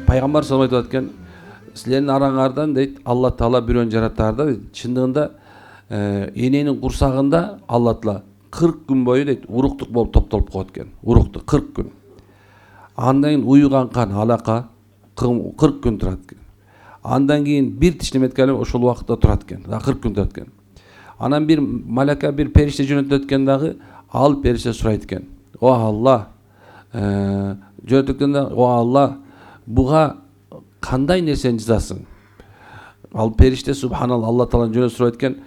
пайгамбар салам айтып аткен, силердин араңардан дейт Алла Таала бирөөнү жараттарда дейт. Чындыгында эненин курсагында Алла Таала 40 күн бою дейт уруктук болуп топтолуп коет экен. Уруктук 40 күн. Андан кийин уюган кан алака 40 күн турат экен. Андан кийин бир тиштеметке ошол убакытта турат экен. 40 күн турат экен. Анан бир малака, бир периште жөнөтүлөт экен дагы, ал периште сурайт экен. О Алла, жөнөтүлгөндө о Алла, буга кандай нерсени жазасың? Ал периште субханалла Алла Тааланын жөнүндө сурайт экен.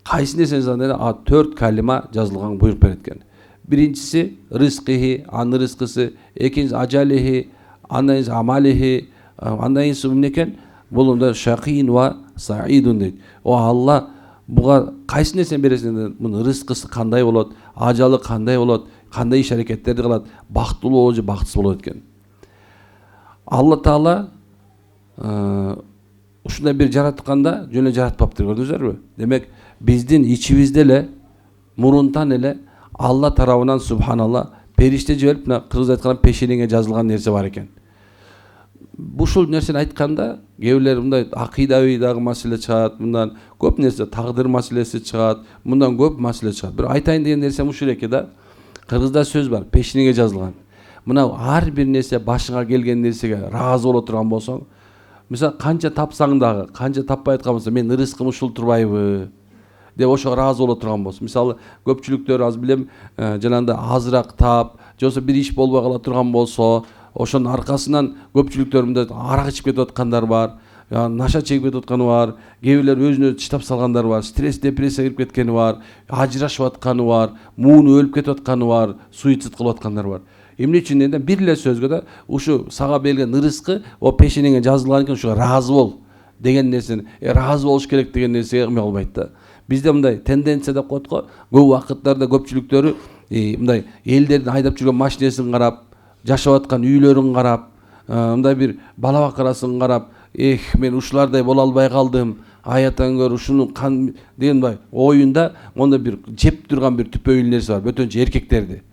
Кайсы нерсени жазасың dedi? 4 калима жазылган буйрук берет экен. Биринчиси рызкыхи, анын рызкысы, экинчиси ажалихи, андан кийин амалихи, андан кийин эмне экен? Бул мында шакин ва саидун дейт. О Алла, буга кайсы нерсени бересиң dedi? Мунун рызкысы кандай болот, ажалы кандай болот, кандай иш аракеттерди кылат, бактылуу болобу же бактысыз болот экен. Алла Таала ушундай бир жаратканда жөн жаратпаптыр, көрдүңүзбү? Демек, биздин ичибизде эле мурунтан эле Алла тарабынан субханалла периште жиберип, мына кыргыз айтканда пешенеңе жазылган нерсе бар экен. Ушул нерсени айтканда кээ бирлер мындай акыйдабый дагы маселе чыгат, мындан көп нерсе, тагдыр маселеси чыгат, мындан көп маселе чыгат. Бир айтайын деген нерсем ушул экен да. Кыргызда сөз бар, пешенеңе жазылган. Мына ар бир нерсе башыңа келген нерсеге ыраазы боло турган болсоң, мисалы канча тапсаң дагы, канча таппай аткан болсоң, мен рызкым ушул турбайбы деп ошого ыраазы боло турган болсун. Мисалы көпчүлүктөр аз билем, жанагындай азыраак тап, же болбосо бир иш болбой кала турган болсо, ошонун аркасынан көпчүлүктөр мындай арак ичип кетип аткандар бар, наша чегип кетип атканы бар, кээ бирлер өзүнө чыдап салгандар бар, стресс, депрессия кирип кеткени бар, ажырашып атканы бар, муunu өлүп кетип атканы бар, суицид кылып аткандар бар. Эмне үчүн дегенде бир эле сөзгө да ушу сага берилген рызкы о пешенеңе жазылган экен, ушуга ыраазы бол деген нерсени, ыраазы болуш керек деген нерсеге эме кылбайт да. Бизде мындай тенденция деп коет го, көп убакыттарда көпчүлүктөрү мындай элдердин айдап жүргөн машинесин карап, жашап аткан үйлөрүн карап, мындай бир бала бакырасын карап, мен ушулардай боло албай калдым, аятан көр ушуну кан деген мындай оюнда монда бир жеп турган бир түпөйүл нерсе бар, бөтөнчө эркектерди.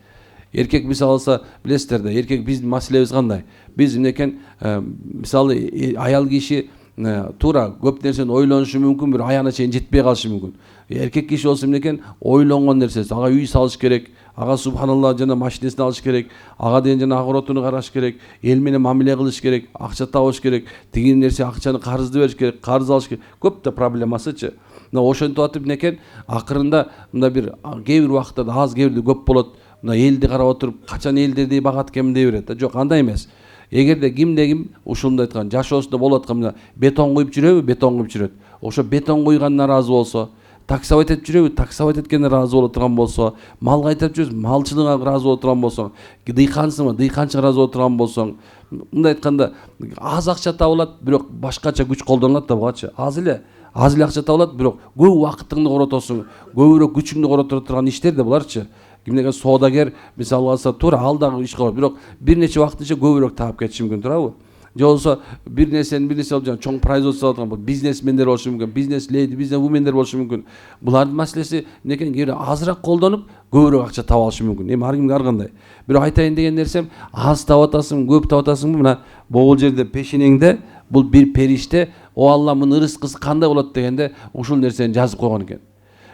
Эркек мисалы алса, билесиздер да, эркек биздин маселебиз кандай? Биз эмнекен, мисалы аял киши туура көп нерсени ойлонушу мүмкүн, бир аяна чейин жетпей калышы мүмкүн. Эркек киши болсо эмнекен, ойлонгон нерсеси, ага үй салыш керек, ага субханалла жана машинесин алыш керек, ага деген жана агоротуну караш керек, эл менен мамиле кылыш керек, акча табыш керек, тиги нерсе акчаны карызды бериш керек, карыз алыш керек. Көп да проблемасычы. Мына ошентип атып эмнекен, акырында мында бир кээ бир убакытта аз, кээ бирде көп болот. Мына элди карап отуруп, качан элдерди багат кем дей берет да. Жок, андай эмес. Эгерде кимде ким ушундай айткан жашоосунда болуп аткан мына бетон куюп жүрөбү, бетон куюп жүрөт. Ошо бетон куйганына ыраазы болсо, таксовать этип жүрөбү, таксовать эткенине ыраазы боло турган болсо, мал кайтарып жүрөбү, малчылыгына ыраазы боло турган болсоң, дыйкансыңбы, дыйканчылыкка ыраазы боло турган болсоң, мындай айтканда аз акча табылат, бирок башкача күч колдонулат да бугачы. Аз эле акча табылат, бирок көп убакытыңды коротосуң, көбүрөөк күчүңдү корото турган иштер да буларчы. Кимдеген соодагер мисалы алса туура ал дагы иш кылат, бирок бир нече убакыт ичинде көбүрөөк таап кетиши мүмкүн, туурабы? Же болбосо бир нерсени алып чоң производство алып аткан бизнесмендер болушу мүмкүн, бизнес леди, бизнес вумендер болушу мүмкүн. Булардын маселеси эмнекен, кээ азыраак колдонуп көбүрөөк акча таба алышы мүмкүн. Эми ар кимге ар кандай. Бирок айтайын деген нерсем, аз таап атасың, көп таап атасыңбы? Мына бул жерде пешенеңде бул бир периште, о Алла, мунун рызкысы кандай болот дегенде ушул нерсени жазып койгон экен.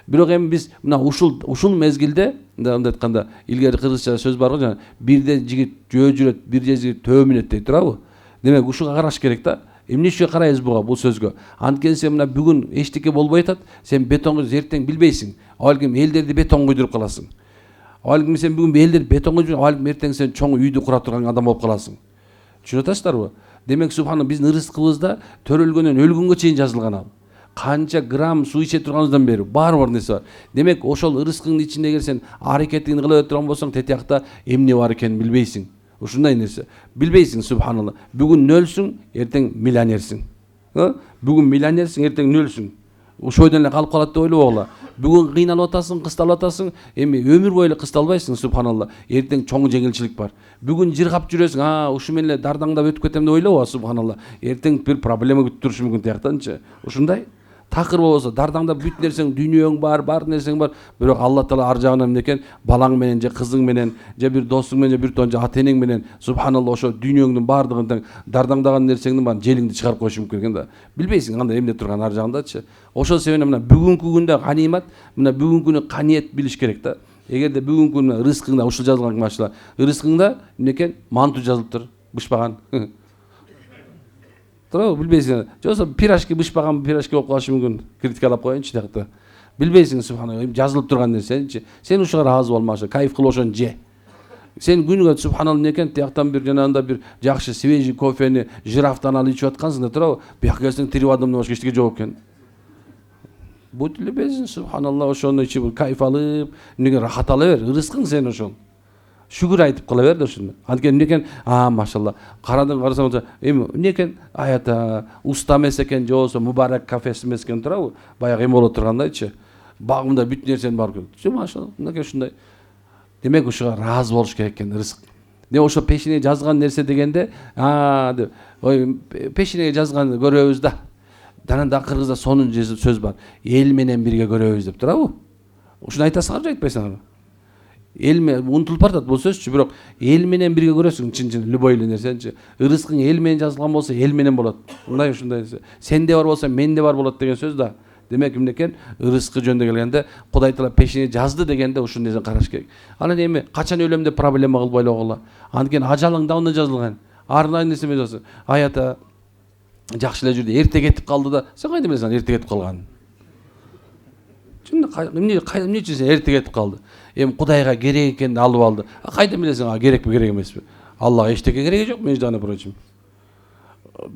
Бирок эми биз мына ушул мезгилде, мындай айтканда, илгери кыргызча сөз бар го, жана бирде жигит жөө жүрөт, бирде жигит төө мүнөт дейт, туурабы? Демек ушуга караш керек да. Эмне үчүн карайбыз бул сөзгө? Анткени сен мына бүгүн эчтеке болбой атат, сен бетон куюп эртең билбейсиң. Балким элдерди бетон куйдуруп каласың. Балким сен бүгүн элдерди бетон куйдуруп, балким эртең сен чоң үйдү кура турган адам болуп каласың. Түшүнүп атасыздарбы? Демек субхана биздин рызкыбызда төрөлгөндөн өлгөнгө чейин жазылган ал. Канча грамм суу иче турганыңыздан бери бар нерсе бар. Демек ошол рызкыңдын ичинде эгер сен аракетиңди кыла турган болсоң, тетиякта эмне бар экенин билбейсиң. Ушундай нерсе. Билбейсиң субханалла. Бүгүн нөлсүң, эртең миллионерсиң. Бүгүн миллионерсиң, эртең нөлсүң. Ошойдон эле калып калат деп ойлобогула. Бүгүн кыйналып атасың, кысталып атасың, эми өмүр бою эле кысталбайсың субханалла. Эртең чоң жеңилчилик бар. Бүгүн жыргап жүрөсүң, ушу менен эле дардаңдап өтүп кетем деп ойлобо субханалла. Эртең бир проблема күтүп турушу мүмкүн тияктанчы. Ушундай такыр болбосо дардаңда бүт нерсең дүйнөң бар нерсең бар, бирок Алла Таала ар жагынан эмне экен, балаң менен же кызың менен же бир досуң менен же бир тон же ата энең менен субханалла ошо дүйнөңдүн баардыгын тең дардаңдаган нерсеңдин баарын желиңди чыгарып коюшу мүмкүн экен да. Билбейсиң кандай эмне турган ар жагындачы. Ошол себептен мына бүгүнкү күндө ганимат, мына бүгүнкү күнү каниет билиш керек да. Эгерде бүгүнкү күнү рызкыңда ушул жазылган машала, рызкыңда эмне экен, манту жазылыптыр, бышпаган. Туурабы, билбейсиң. Жоксо пирожки бышпаган пирожки болуп калышы мүмкүн. Критикалап коеюнчу тиякта. Билбейсиң субханалла, жазылып турган нерсеничи. Сен ушуга ыраазы болмакчы, кайф кылып ошону же. Сен күнүгө субханалла эмне экен, тияктан бир жанагында бир жакшы свежий кофени жирафтан алып ичип аткансың да, туурабы? Бияка келсең тирип адамдан башка эчтеке жок экен. Будь любезен, субханалла, ошону ичип кайф алып, эмнеге рахат ала бер, рызкың сен ошол. Шүгүр айтып кала бер да ошондо. Анткени эмне экен, машалла, карасаң эми эмне экен, аята уста эмес экен, же болбосо мубарак кафеси эмес экен, туурабы? Баягы эме боло тургандайчы. Багымда бүт нерсенин бар экен. Жо машалла, мынакей ушундай. Демек ушуга ыраазы болуш керек экен, рызык. Ошо пешинеге жазган нерсе дегенде, деп, ой, пешинеге жазганды көрөбүз да. Дананда кыргызда сонун сөз бар. Эл менен бирге көрөбүз деп, туурабы? Ушуну айтасыңарбы, айтпайсыңарбы? Эл менен унутулуп баратат бул сөзчү, бирок эл менен бирге көрөсүң, чын любой эле нерсеничи. Рызкың эл менен жазылган болсо, эл менен болот. Мындай ушундай сенде бар болсо, менде бар болот деген сөз да. Демек эмне экен, рызкы жөнүндө келгенде Кудай Таала пешине жазды дегенде ушул нерсени караш керек. Анан эми качан өлөм деп проблема кылып ойлогула. Анткени ажалың да онда жазылган. Арнайы нерсе эмес болсо, аята жакшы эле жүрдү, эрте кетип калды да. Сен кайда билесиң эрте кетип калганын? Эмне үчүн сен эрте кетип калды? Эми Кудайга керек экенин алып алды. Кайда билесиң керекпи, керек эмеспи? Аллага эчтеке кереги жок, между прочим.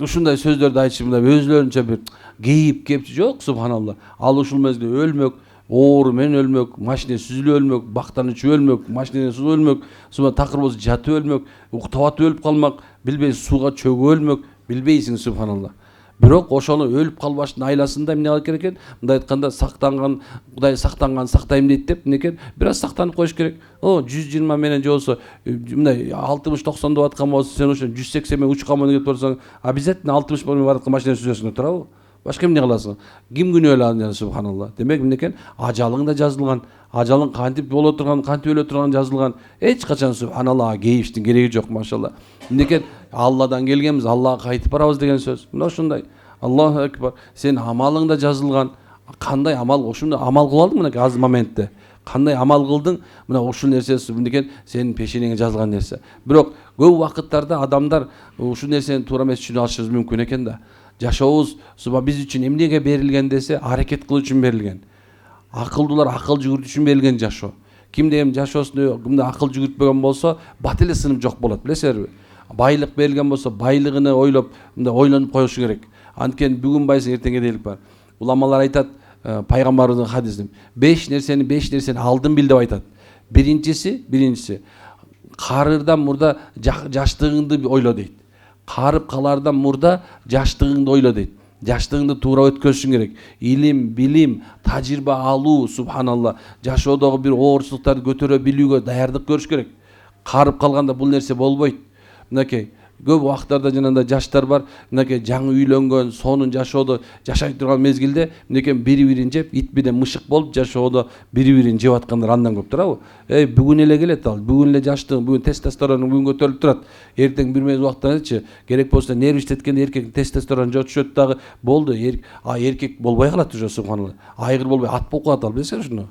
Ушундай сөздөрдү айтышып, мындай өзлөрүнчө бир кейип кепчи жок, субханалла. Ал ушул мезгилде өлмөк, оору менен өлмөк, машине сүзүлүп өлмөк, бактан ичип өлмөк, машинеден суу өлмөк, суга такыр болсо жатып өлмөк, уктап өлүп калмак, билбейсиң сууга чөгүп өлмөк, билбейсиң субханалла. Бирок ошону өлүп калбаштын айласында эмне кылыш керек экен? Мындай айтканда сактанган, Кудай сактанган сактайм дейт деп, эмне экен? Бир аз сактанып коюш керек. 120 менен же болсо мындай 60-90 деп аткан болсо, сен ошо 180 менен учкан менен кетип барсаң, обязательно 60 менен бараткан машина сүзөсүң, туурабы? Башка эмне кыласың? Ким күнөөлүү аны, субханалла. Демек эмне экен? Ажалың да жазылган. Ажалың кантип боло турган, кантип өлө турган жазылган. Эч качан субханалла кейиштин кереги жок, машалла. Эмне экен? Алладан келгенбиз, Аллага кайтып барабыз деген сөз. Мына ушундай. Аллаху акбар. Сен амалың да жазылган. Кандай амал, ошондой амал кыла алдың мына аз моментте. Кандай амал кылдың? Мына ушул нерсеси эмне экен? Сенин пешенеңе жазылган нерсе. Бирок көп убакыттарда адамдар ушул нерсени туура эмес түшүнүп алышыбыз мүмкүн экен да. Жашообуз биз үчүн эмнеге берилген десе, аракет кылуу үчүн берилген. Акылдуулар акыл жүгүртүү үчүн берилген жашоо. Кимде эми жашоосунда кимде акыл жүгүртпөгөн болсо, бат эле сынып жок болот, билесиңерби? Байлык берилген болсо, байлыгыны ойлоп, мындай ойлонуп коюшу керек. Анткени бүгүн байсың, эртең кедейлик бар. Уламалар айтат, пайгамбарыбыздын хадисинде 5 нерсени алдын бил деп айтат. Биринчиси карырдан мурда жаштыгыңды ойло дейт. Карып калардан мурда жаштыгыңды ойло дейт. Жаштыгыңды туура өткөзүшүң керек. Илим, билим, тажрыйба алуу, субханалла, жашоодогу бир оорчулуктарды көтөрө билүүгө даярдык көрүш керек. Карып калганда бул нерсе болбойт. Мынакей көп убактарда жанагындай жаштар бар, мынакей жаңы үйлөнгөн, сонун жашоодо жашай турган мезгилде мынакей бири-бирин жеп, ит менен мышык болуп жашоодо бири-бирин жеп аткандар андан көп, туурабы? Бүгүн эле келет ал, бүгүн эле жаштыгың, бүгүн тестостерону бүгүн көтөрүлүп турат. Эртең бир мез убактанчы, керек болсо нерв иштеткенде эркек тестостерон жок дагы болду. Эркек болбой калат уже, субханалла. Айгыр болбой ат болуп калат ал, билесиңер ушуну?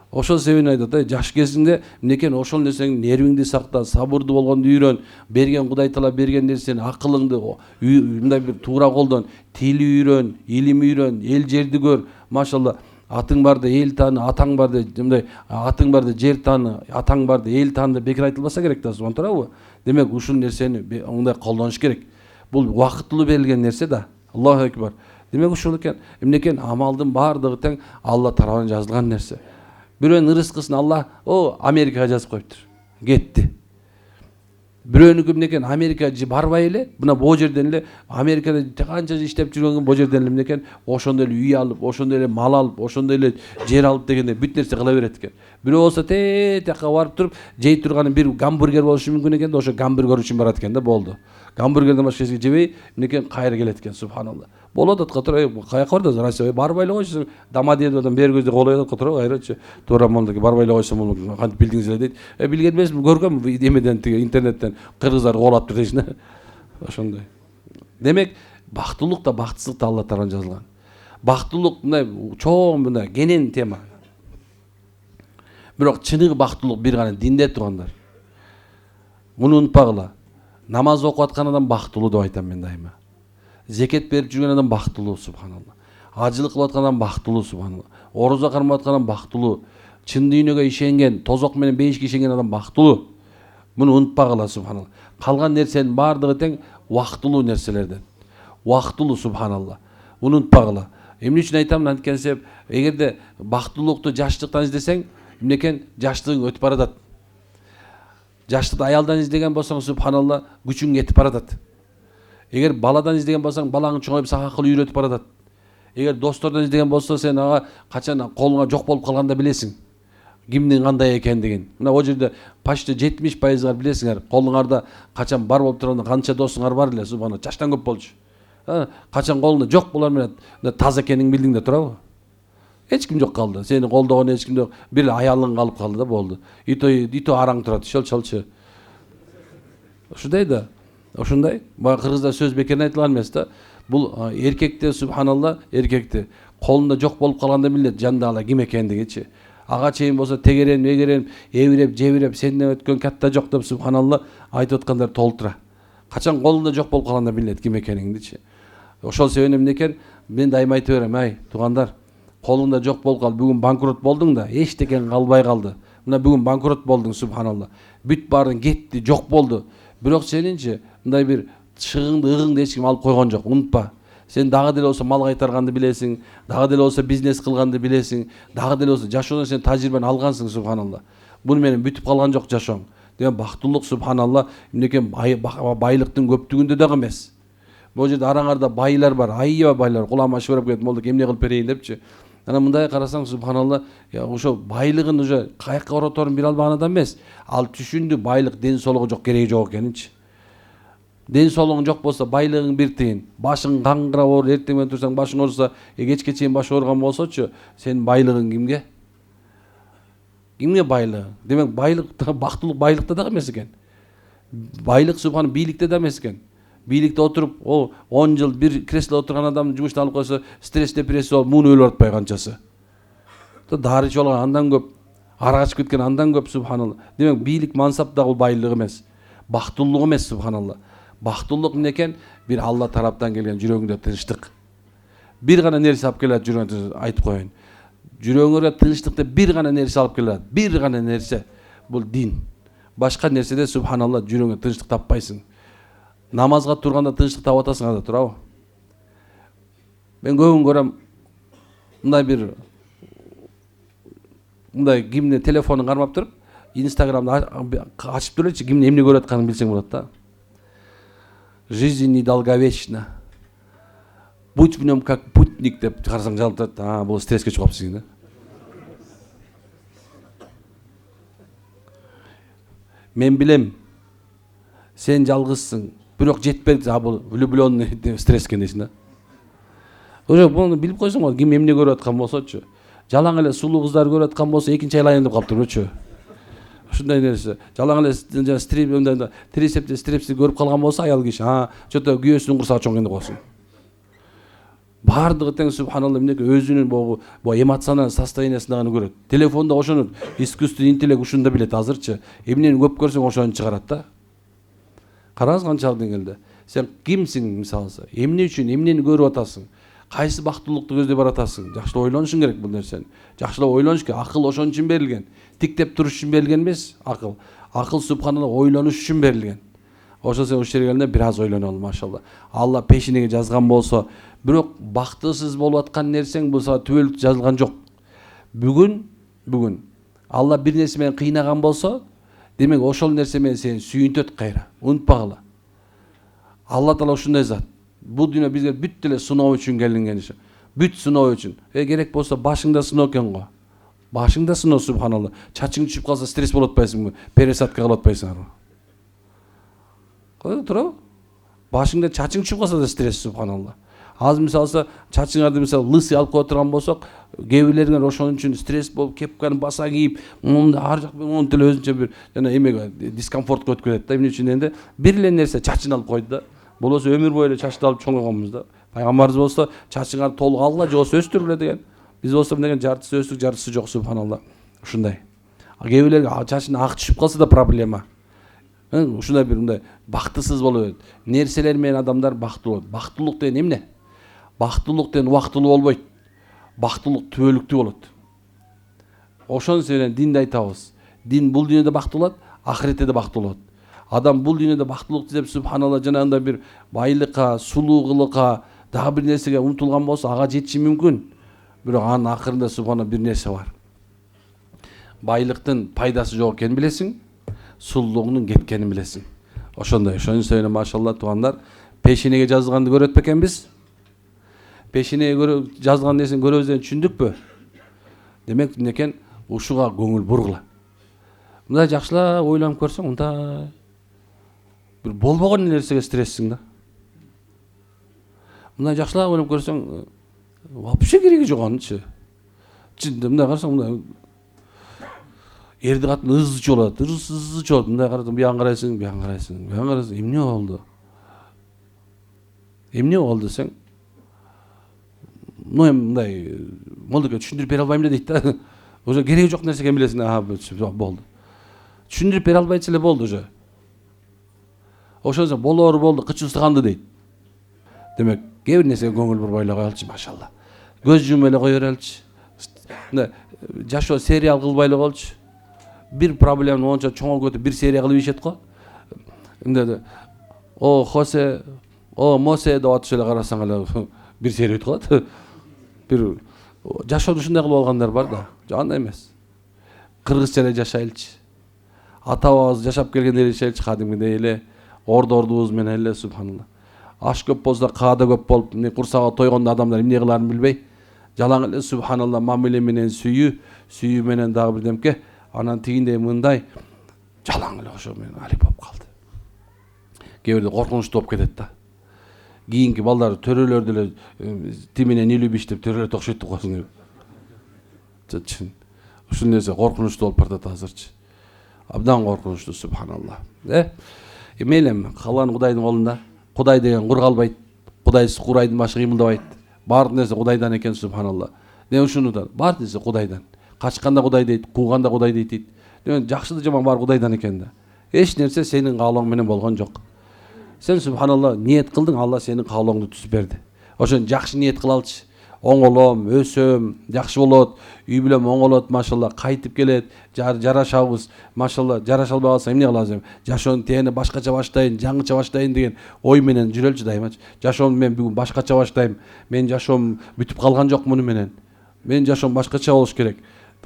Ошол себептен айтат, жаш кезиңде эмнекен ошол нерсең нервиңди сакта, сабырдуу болгонду үйрөн, берген Кудай Таала берген нерсени, акылыңды мындай бир туура колдон, тил үйрөн, илим үйрөн, эл жерди көр, машалла. Атың барды эл тааны, атаң барды мындай, атың барды жер тааны, атаң барды эл тааны бекер айтылбаса керек да, туурабы? Демек ушул нерсени мындай колдонуш керек. Бул убакыттуу берилген нерсе да. Аллаху акбар. Демек ушул экен, эмнекен амалдын баардыгы тең Алла тарабынан жазылган нерсе. Бирөөнүн рызкысын Алла Америкага жазып коюптур. Кетти. Бирөөнүкү эмнекен Америка барбай эле, мына бул жерден эле Америкада канча иштеп жүргөн бул жерден эле эмнекен ошондой эле үй алып, ошондой эле мал алып, ошондой эле жер алып дегенде бүт нерсе кыла берет экен. Бирөө болсо тияка барып туруп жей турганы бир гамбургер болушу мүмкүн экен да, ошо гамбургер үчүн барат экен да, болду. Гамбургерден башка эч нерсе жебей, мынекей кайра келет экен, субханалла. Болот атка туруп, каяка бардыңыз Россия, барбай эле койсуң, Домодедовдон бери көздө колой атка туруп, кайрачы, туура молдоки барбай эле койсом болмок, кантип билдиңиз эле дейт. Билген эмесмин, көргөм эмеден тиги интернеттен кыргыздар колап тур дейсиң. Ошондой. Демек, бактылык да бактсыздык да Алла тарабынан жазылган. Бактылык мындай чоң мындай кенен тема. Бирок чыныгы бактылык бир гана динде тургандар. Муну унутпагыла. Намаз окуп аткан адам бактылуу деп айтам мен дайыма. Зекет берип жүргөн адам бактылуу, субханалла. Ажылык кылып аткан адам бактылуу, субханалла. Орозо кармап аткан адам бактылуу. Чын дүйнөгө ишенген, тозок менен бейишке ишенген адам бактылуу. Муну унутпагыла, субханалла. Калган нерсенин баардыгы тең вактылуу нерселерден. Вактылуу, субханалла. Муну унутпагыла. Эмне үчүн айтам, анткени себеп, эгерде бактылыкту жаштыктан издесең, эмнекен жаштыгың өтүп баратат. Жаштыкты аялдан издеген болсоң, субханалла, күчүң кетип баратат. Эгер баладан издеген болсоң, балаңы чоңоюп сага акыл үйрөтүп баратат. Эгер достордон издеген болсо, сен ага качан колуңа жок болуп калганда билесиң. Кимдин кандай экендигин. Мына о жерде почти 70% билесиңер. Колуңарда качан бар болуп турганда канча досуңар бар эле, субханалла, жаштан көп болчу. Качан колуңда жок болор менен таза экениңди билдиң да турабы? Эч ким жок калды. Сени колдогон эч ким жок. Бир эле аялың калып калды да, болду. Ито араң турат, чалчы. Ушундай да. Ошондой. Бага кыргызда сөз бекерин айтылган эмес да. Бул эркекте, субханалла, эркекте колунда жок болуп калганда билет жандагы ким экендигичи. Ага чейин болсо тегерен, эбиреп, жебиреп, сенден өткөн катта жок деп, субханалла, айтып аткандар толтура. Качан колунда жок болуп калганда билет ким экениңдичи. Ошол себептен эмне экен, мен дайыма айтып берем, ай, туугандар, колуңда жок болуп калды, бүгүн банкрот болдуң да, эчтекен калбай калды. Мына бүгүн банкрот болдуң, субханалла. Бүт баарын кетти, жок болду. Бирок сенинчи мындай бир чыгыңды, ыгыңды эч ким алып койгон жок, унутпа. Сен дагы деле болсо мал кайтарганды билесиң, дагы деле болсо бизнес кылганды билесиң, дагы деле болсо жашоодон сен тажрыйбаны алгансың, субханалла. Буну менен бүтүп калган жок жашооң. Деген бактылык, субханалла, эмнеке байлыктын көптүгүндө дагы эмес. Бул жерде араңарда байлар бар, айыба байлар, кулагыма шыбырап кетип, молдок эмне кылып берейин депчи. Ана мындай карасаң, субханалла, ошо байлыгын уже каяка ороторун бере албаган адам эмес. Ал түшүндү байлык ден соолугу жок, кереги жок экенинчи. Ден соолугуң жок болсо, байлыгың бир тыйын. Башың каңгырап оор, эртең менен турсаң башың ооруса, кечке чейин баш ооруган болсочу, сенин байлыгың кимге? Кимге байлыгың? Демек, байлык бактылык байлыкта дагы эмес экен. Байлык, субхан, бийликте да эмес экен. Бийликте отуруп, 10 жыл бир кресло отурган адам жумуштан алып койсо, стресс, депрессия болуп, муну өлүп атпай канчасы. Дары ичип алган андан көп, ара ачып кеткен андан көп, субханалла. Демек, бийлик, мансап дагы байлык эмес. Бактылык эмес, субханалла. Бактылык эмне экен? Бир Алла тараптан келген жүрөгүңдө тынчтык. Бир гана нерсе алып келет, жүрөгүңдө айтып коеюн. Жүрөгүңөргө тынчтыкты бир гана нерсе алып келет. Бир гана нерсе. Бул дин. Башка нерседе, субханалла, жүрөгүңө тынчтык таппайсың. Намазга турганда тынчтык таап атасың анда, турабы? Мен көбүн көрөм, мындай кимдин телефонун кармап туруп, Инстаграмды ачып турчу, кимдин эмне көрүп атканын билсең болот да. Жизнь недолговечна. Будь в нем как путник деп карасаң жалып турат. Бул стресске чыгып калыпсың да. Мен билем, сен жалгызсың, бирок жетпеді, бул влюбленный стресс экен дейсиң да. Уже буну билип койсоң болот, ким эмне көрүп аткан болсочу. Жалаң эле сулуу кыздар көрүп аткан болсо, экинчи айлайын деп калыптырчу. Ушундай нерсе. Жалаң эле стрип, трицепти, стрепси көрүп калган болсо аял киши, чото күйөөсүнүн курсагы чоң экен деп койсун. Бардыгы тең, субханалла, эмнеге өзүнүн бу эмоционалдык состояниясын дагы көрөт. Телефонда ошону искусственный интеллект ушунда билет азырчы. Эмнени көп көрсөң ошону чыгарат да. Караңыз канчалык деңгээлде. Сен кимсиң, мисалы, эмне үчүн, эмнени көрүп атасың? Кайсы бактылыкты көздөп баратасың? Жакшылап ойлонушуң керек бул нерсени. Жакшылап ойлонуш керек. Акыл ошон үчүн берилген. Тиктеп туруш үчүн берилген эмес акыл. Акыл, субханалла, ойлонуш үчүн берилген. Ошо сен ушул жерге келгенде бир аз ойлоно ал, машалла. Алла пешинеге жазган болсо, бирок бактысыз болуп аткан нерсең болсо түбөлүк жазылган жок. Бүгүн Алла бир нерсе менен кыйнаган болсо, демек ошол нерсе менен сени сүйүнтөт кайра. Унутпагыла. Алла Таала ушундай зат. Бул дүйнө бизге бүт эле сыноо үчүн келинген иш. Бүт сыноо үчүн. Керек болсо башыңда сыноо экен го. Башыңда сыноо субханалла. Чачың түшүп калса стресс болот атпайсыңбы? Пересадка кылып атпайсыңарбы? Кандай турабы? Башыңда чачың түшүп калса да стресс субханалла. Азыр мисалы чачыңарды мисалы лысый алып коя турган болсок, кээ бирлерге ошон үчүн стресс болуп, кепканы баса кийип, мында ар жак монун деле өзүнчө бир жана эмеге дискомфортко өткөрөт да. Эмне үчүн дегенде, бир эле нерсе чачын алып койду да. Болосо өмүр бою эле чачты алып чоңойгонбуз да. Пайгамбарыбыз болсо чачыңарды толук алла же болсо өстүргүлө деген. Биз болсо деген жартысы өстүк, жартысы жок субханалла. Ушундай. Кээ бирлерге чачын ак түшүп калса да проблема. Ушундай бир мындай бактысыз болуп атат. Нерселер менен адамдар бактылуу болот. Бактылык деген эмне? Бактылык деген убактылуу болбойт. Бактылык түбөлүктүү болот. Ошон себептен динде айтабыз. Дин бул дүйнөдө бактылуу болот, ахиретте да бактылуу болот. Адам бул дүйнөдө бактылык издеп субханалла жанагындай бир байлыкка, сулуулукка, дагы бир нерсеге умтулган болсо, ага жетиши мүмкүн. Бирок анын акырында субхана бир нерсе бар. Байлыктын пайдасы жок экенин билесиң, сулуулугунун кеткенин билесиң. Ошондой себептен машалла туугандар, пешенеге жазылганды көрөт бекенбиз? Пешенеге жазылган нерсени көрөбүз деген түшүндүкпү? Демек некен ушуга көңүл бургула. Мындай жакшылап ойлонуп көрсөң, мындай бир болбогон нерсеге стрессиң да. Мындай жакшылап ойлонуп көрсөң, вообще кереги жок анычы. Мындай карасаң, мындай эрди катын ызычы болот, ызычы болот. Мындай карасаң, биян карайсың, биян карайсың, биян карайсың. Эмне болду? Эмне болду десең, мындай молдоке түшүндүрүп бере албайм дейт да. Уже кереги жок нерсе экенин билесиң, болду. Түшүндүрүп бере албайчу эле болду уже. Ошондо болор болду, кыч устаганды дейт. Демек, кээ бир нерсеге көңүл бурбай эле коелучу, машалла. Көз жумуп эле кое береличи. Мындай жашоо сериал кылбай эле коелучу. Бир проблеманы онча чоңойтуп бир серия кылып ийишет го. Мындай о Хосе, о Мосе деп атыш эле карасаң эле бир серия өтүп калат. Бир жашоодо ушундай кылып алгандар бар да. Андай эмес. Кыргызча эле жашайлычы. Ата бабабыз жашап келгендей эле жашайлычы, кадимгидей эле, ордордубуз менен эле субханалла. Аш көп болсо каада көп болуп, курсага тойгондо адамдар эмне кыларын билбей, жалаң эле субханалла мамиле менен сүйүү менен дагы бирдемке, анан тигиндей мындай жалаң эле ошо менен алип болуп калды. Кээ бирде коркунучтуу болуп кетет да. Кийинки балдар төрөлөр деле тименен илүү биштеп төрөлөр окшойт деп койсуң. Чын. Ушул нерсе коркунучтуу болуп бартат азырчы. Абдан коркунучтуу субханалла. Мейлем, калган Кудайдын колунда. Кудай деген кур калбайт. Кудайсыз курайдын башы кыймылдабайт. Баардык нерсе Кудайдан экен субханалла. Демек ушуну да баардык нерсе Кудайдан. Качканда Кудай дейт, кууганда Кудай дейт. Демек жакшы жаман баары Кудайдан экен да. Эч нерсе сенин каалооң менен болгон жок. Сен субханалла ниет кылдың, Алла сенин каалооңду түзүп берди. Ошон жакшы ниет кылалчы. Оңолом, өсөм, жакшы болот, үй бүлөм оңолот, машалла, кайтып келет, жарашабыз, машалла, жараша албай калса эмне кылабыз? Жашоонун тээни башкача баштайын, жаңыча баштайын деген ой менен жүрөлчү дайымачы. Жашоомду мен бүгүн башкача баштайм. Менин жашоом бүтүп калган жок муну менен. Менин жашоом башкача болуш керек.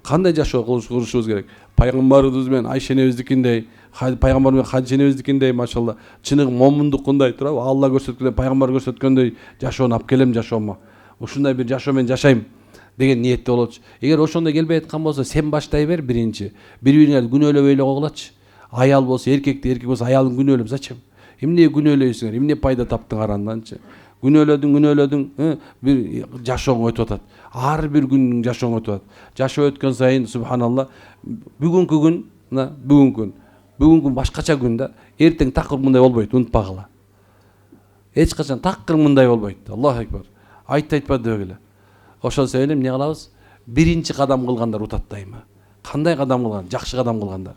Кандай жашоо кылышыбыз керек? Пайгамбарыбыз менен Айша энебиздикиндей, пайгамбар менен Хадижа энебиздикиндей, машалла, чыныгы момундукундай турабы? Алла көрсөткөндөй, пайгамбар көрсөткөндөй жашоону алып келем жашоомо. Ушундай бир жашоо менен жашайм деген ниетте болочу. Эгер ошондой келбей аткан болсо, сен баштай бер биринчи. Бири-бириңерди күнөөлөбөй эле койгулачы. Аял болсо эркекти, эркек болсо аялын күнөөлөп, зачем? Эмне күнөөлөйсүңөр? Эмне пайда таптыңар анданчы? Күнөөлөдүң, бир жашооң өтүп атат. Ар бир күнүң жашооң өтүп атат. Жашоо өткөн сайын субханалла, бүгүнкү күн башкача күн да. Эртең такыр мындай болбойт, унутпагыла. Эч качан такыр мындай болбойт. Аллаху акбар. Айтпа дөгүлө. Ошол себептен эмне кылабыз? Биринчи кадам кылгандар утат дайыма. Кандай кадам кылган? Жакшы кадам кылгандар.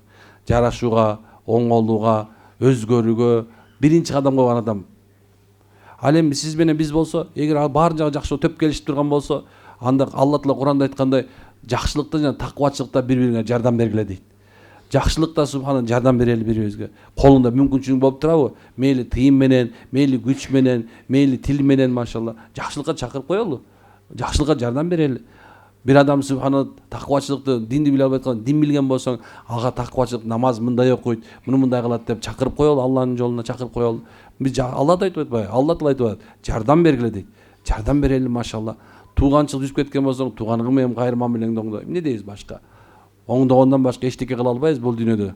Жарашууга, оңолууга, өзгөрүүгө биринчи кадам койгон адам. Ал эми сиз менен биз болсо, эгер баарын жагы жакшы төп келишип турган болсо, анда Алла Таала Куранда айткандай, жакшылыкта жана такыбачылыкта бири-бириңе жардам бергиле дейт. Жакшылыкта субхана жардам берели бири-бирибизге. Колунда мүмкүнчүлүк болуп турабы? Мейли тыйым менен, мейли күч менен, мейли тил менен, машалла, жакшылыкка чакырып коелу. Жакшылыкка жардам берели. Бир адам субхана такыбачылыкты, динди биле албай аткан, дин билген болсоң, ага такыбачылык, намаз мындай окуйт, муну мындай кылат деп чакырып коелу, Алланын жолуна чакырып коелу. Биз Алла да айтып атпайбы? Алла Таала айтып атат, жардам бергиле дейт. Жардам берели, машалла. Тууганчылык жүзүп кеткен болсоң, тууганың менен кайыр мамилеңди оңдо. Эмне дейбиз башка? Оңдогондон башка эчтеке кыла албайбыз бул дүйнөдө.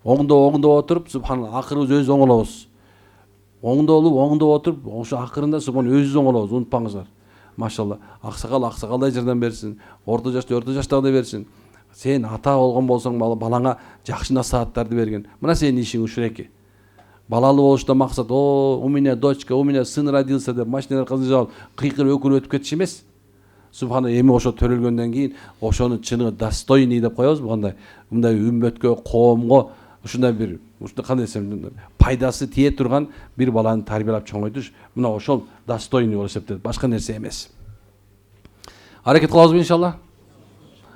Оңдоп отуруп, субханалла, акырыбыз өзү оңолобуз. Оңдоп отуруп, ошо акырында субхан өзүбүз оңолобуз, унутпаңыздар. Машалла, аксакалдай жардам берсин, орто жаштагыдай берсин. Сен ата болгон болсоң, балаңа жакшы насааттарды берген. Мына сенин ишиң ушул эки. Балалуу болуштан максат, у меня дочка, у меня сын родился деп машиналар кызып, кыйкырып өкүрүп өтүп кетиш эмес. Субхана, эми ошо төрөлгөндөн кийин ошону чыныгы достойный деп коебуз, мындай үммөткө, коомго ушундай бир, кандай десем, пайдасы тие турган бир баланы тарбиялап чоңойтуш, мына ошол достойный болуп эсептелет, башка нерсе эмес. Аракет кылабызбы иншалла?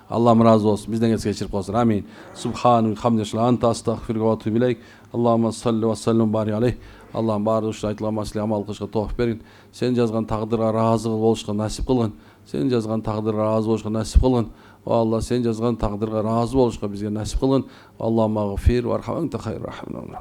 Аллахым разы болсун, бизден кечирип койсун. Амин. Субхану хамдешла анта астагфирука ва атубу илейк. Аллахумма салли ва саллим барик алейх. Аллахым баары ушул айтылган маселе амал кылышка тоофик бергин. Сен жазган тагдырга ыраазы болушка насип кылгын. Сен жазган тагдырга ыраазы болушка насип кылгын. Алла, сен жазган тагдырга ыраазы болушка бизге насип кылгын. Аллахумма гфир вархам анта хайр рахим.